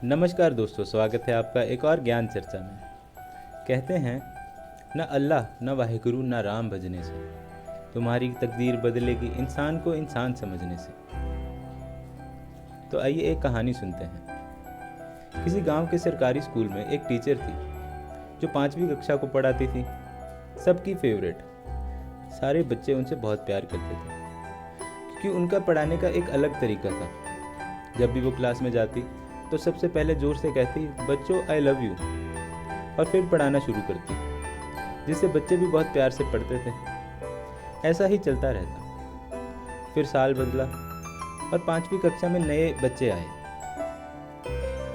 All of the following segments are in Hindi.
नमस्कार दोस्तों, स्वागत है आपका एक और ज्ञान चर्चा में। कहते हैं न अल्लाह न वाहिगुरु न राम भजने से, तुम्हारी तकदीर बदलेगी इंसान को इंसान समझने से। तो आइए एक कहानी सुनते हैं। किसी गांव के सरकारी स्कूल में एक टीचर थी जो 5वीं कक्षा को पढ़ाती थी। सबकी फेवरेट, सारे बच्चे उनसे बहुत प्यार करते थे क्योंकि उनका पढ़ाने का एक अलग तरीका था। जब भी वो क्लास में जाती तो सबसे पहले जोर से कहती, बच्चों आई लव यू, और फिर पढ़ाना शुरू करती, जिससे बच्चे भी बहुत प्यार से पढ़ते थे। ऐसा ही चलता रहता। फिर साल बदला और 5वीं कक्षा में नए बच्चे आए।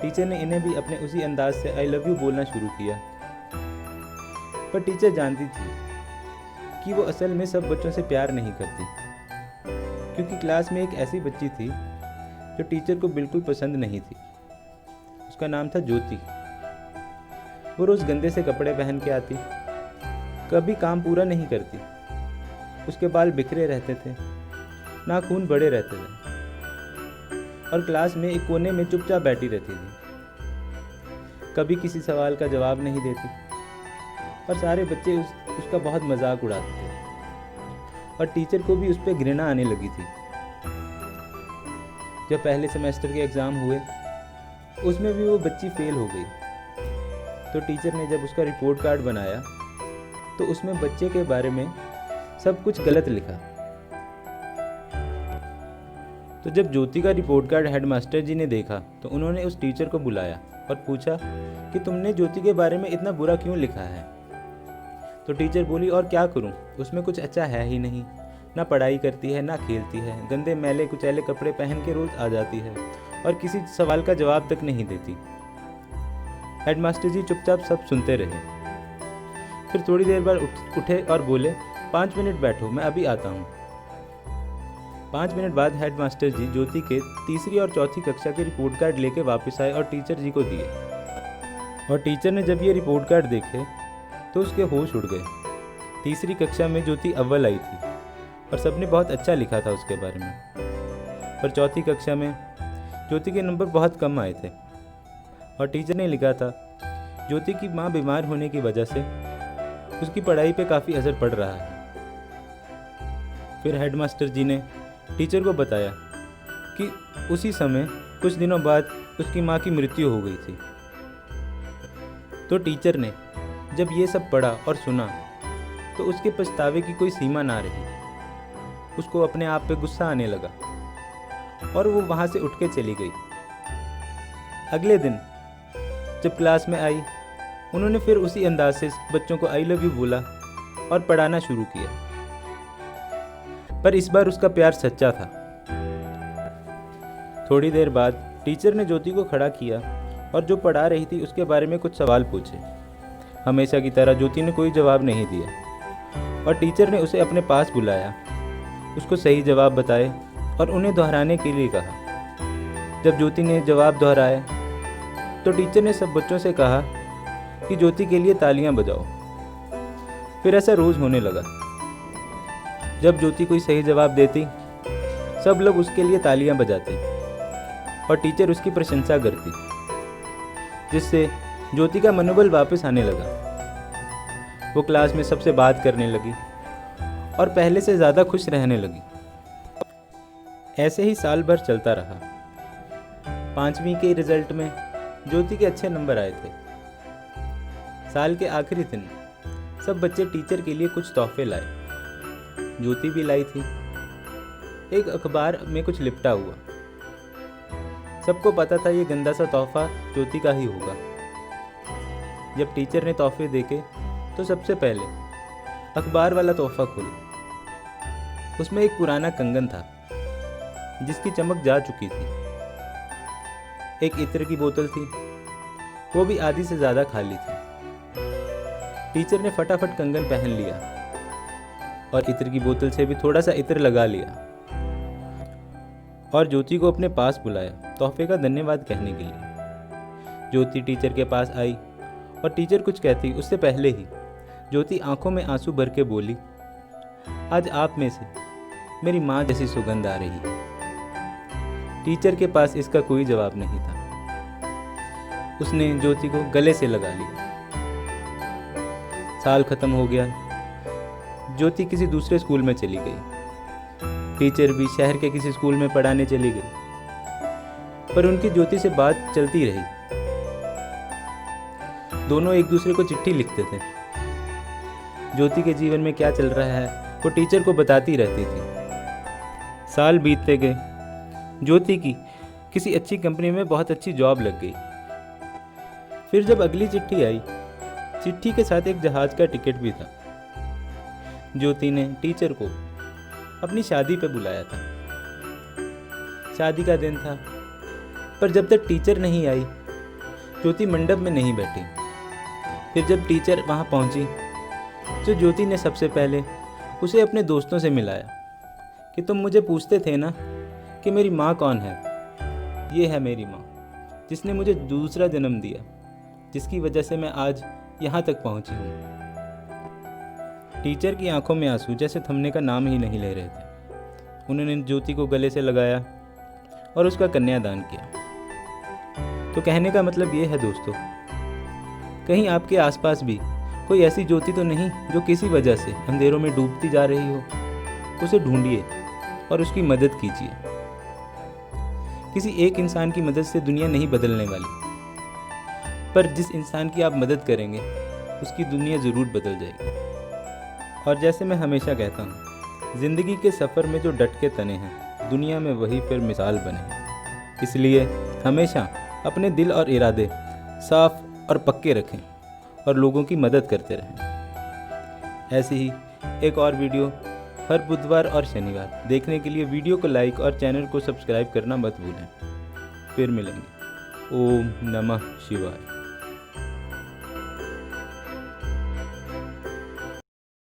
टीचर ने इन्हें भी अपने उसी अंदाज से आई लव यू बोलना शुरू किया। पर टीचर जानती थी कि वो असल में सब बच्चों से प्यार नहीं करती, क्योंकि क्लास में एक ऐसी बच्ची थी जो टीचर को बिल्कुल पसंद नहीं थी। उसका नाम था ज्योति। वो रोज गंदे से कपड़े पहन के आती, कभी काम पूरा नहीं करती, उसके बाल बिखरे रहते थे, नाखून बड़े रहते थे, और क्लास में एक कोने में चुपचाप बैठी रहती थी। कभी किसी सवाल का जवाब नहीं देती, और सारे बच्चे उसका बहुत मजाक उड़ाते थे, और टीचर को भी उस पर घृणा आने लगी थी। जब पहले सेमेस्टर के एग्ज़ाम हुए, उसमें भी वो बच्ची फेल हो गई। तो टीचर ने जब उसका रिपोर्ट कार्ड बनाया तो उसमें बच्चे के बारे में सब कुछ गलत लिखा। तो जब ज्योति का रिपोर्ट कार्ड हेडमास्टर जी ने देखा तो उन्होंने उस टीचर को बुलाया और पूछा कि तुमने ज्योति के बारे में इतना बुरा क्यों लिखा है। तो टीचर बोली, और क्या करूं, उसमें कुछ अच्छा है ही नहीं, ना पढ़ाई करती है ना खेलती है, गंदे मैले कुचैले कपड़े पहन के रोज आ जाती है और किसी सवाल का जवाब तक नहीं देती। हेडमास्टर जी चुपचाप सब सुनते रहे। फिर थोड़ी देर बाद उठे और बोले, 5 मिनट बैठो, मैं अभी आता हूँ। 5 मिनट बाद हेडमास्टर जी ज्योति के 3री और 4थी कक्षा के रिपोर्ट कार्ड लेके वापस आए और टीचर जी को दिए। और टीचर ने जब ये रिपोर्ट कार्ड देखे तो उसके होश उड़ गए। 3री कक्षा में ज्योति अव्वल आई थी और सबने बहुत अच्छा लिखा था उसके बारे में। पर 4थी कक्षा में ज्योति के नंबर बहुत कम आए थे और टीचर ने लिखा था, ज्योति की माँ बीमार होने की वजह से उसकी पढ़ाई पे काफ़ी असर पड़ रहा है। फिर हेडमास्टर जी ने टीचर को बताया कि उसी समय कुछ दिनों बाद उसकी माँ की मृत्यु हो गई थी। तो टीचर ने जब ये सब पढ़ा और सुना तो उसके पछतावे की कोई सीमा ना रही। उसको अपने आप पे गुस्सा आने लगा और वो वहाँ से उठ के चली गई। अगले दिन जब क्लास में आई, उन्होंने फिर उसी अंदाज से बच्चों को आई लव यू बोला और पढ़ाना शुरू किया। पर इस बार उसका प्यार सच्चा था। थोड़ी देर बाद टीचर ने ज्योति को खड़ा किया और जो पढ़ा रही थी उसके बारे में कुछ सवाल पूछे। हमेशा की तरह ज्योति ने कोई जवाब नहीं दिया और टीचर ने उसे अपने पास बुलाया, उसको सही जवाब बताए और उन्हें दोहराने के लिए कहा। जब ज्योति ने जवाब दोहराए तो टीचर ने सब बच्चों से कहा कि ज्योति के लिए तालियां बजाओ। फिर ऐसा रोज होने लगा। जब ज्योति कोई सही जवाब देती, सब लोग उसके लिए तालियां बजाते और टीचर उसकी प्रशंसा करती, जिससे ज्योति का मनोबल वापस आने लगा। वो क्लास में सबसे बात करने लगी और पहले से ज़्यादा खुश रहने लगी। ऐसे ही साल भर चलता रहा। 5वीं के रिजल्ट में ज्योति के अच्छे नंबर आए थे। साल के आखिरी दिन सब बच्चे टीचर के लिए कुछ तोहफे लाए। ज्योति भी लाई थी। एक अखबार में कुछ लिपटा हुआ। सबको पता था ये गंदा सा तोहफा ज्योति का ही होगा। जब टीचर ने तोहफे देखे तो सबसे पहले अखबार वाला तोहफा खोला। उसमें एक पुराना कंगन था जिसकी चमक जा चुकी थी। एक इत्र की बोतल थी, वो भी आधी से ज़्यादा खाली थी। टीचर ने फटाफट कंगन पहन लिया और इत्र की बोतल से भी थोड़ा सा इत्र लगा लिया और ज्योति को अपने पास बुलाया तोहफे का धन्यवाद कहने के लिए। ज्योति टीचर के पास आई और टीचर कुछ कहती उससे पहले ही ज्योति आंखों में आंसू भर के बोली, आज आप में से मेरी माँ जैसी सुगंध आ रही है। टीचर के पास इसका कोई जवाब नहीं था। उसने ज्योति को गले से लगा लिया। साल खत्म हो गया। ज्योति किसी दूसरे स्कूल में चली गई। टीचर भी शहर के किसी स्कूल में पढ़ाने चली गई। पर उनकी ज्योति से बात चलती रही। दोनों एक दूसरे को चिट्ठी लिखते थे। ज्योति के जीवन में क्या चल रहा है वो टीचर को बताती रहती थी। साल बीतते गए। ज्योति की किसी अच्छी कंपनी में बहुत अच्छी जॉब लग गई। फिर जब अगली चिट्ठी आई, चिट्ठी के साथ एक जहाज का टिकट भी था। ज्योति ने टीचर को अपनी शादी पे बुलाया था। शादी का दिन था, पर जब तक टीचर नहीं आई, ज्योति मंडप में नहीं बैठी। फिर जब टीचर वहाँ पहुँची तो ज्योति ने सबसे पहले उसे अपने दोस्तों से मिलाया कि तुम मुझे पूछते थे ना कि मेरी माँ कौन है। ये है मेरी माँ, जिसने मुझे दूसरा जन्म दिया, जिसकी वजह से मैं आज यहाँ तक पहुँची हूँ। टीचर की आंखों में आंसू जैसे थमने का नाम ही नहीं ले रहे थे। उन्होंने ज्योति को गले से लगाया और उसका कन्यादान किया। तो कहने का मतलब ये है दोस्तों, कहीं आपके आसपास भी कोई ऐसी ज्योति तो नहीं जो किसी वजह से अंधेरों में डूबती जा रही हो। उसे ढूंढिए और उसकी मदद कीजिए। किसी एक इंसान की मदद से दुनिया नहीं बदलने वाली, पर जिस इंसान की आप मदद करेंगे उसकी दुनिया ज़रूर बदल जाएगी। और जैसे मैं हमेशा कहता हूँ, ज़िंदगी के सफ़र में जो डट के तने हैं, दुनिया में वही फिर मिसाल बने हैं। इसलिए हमेशा अपने दिल और इरादे साफ और पक्के रखें और लोगों की मदद करते रहें। ऐसी ही एक और वीडियो हर बुधवार और शनिवार देखने के लिए वीडियो को लाइक और चैनल को सब्सक्राइब करना मत भूलें। फिर मिलेंगे। ओम नमः शिवाय।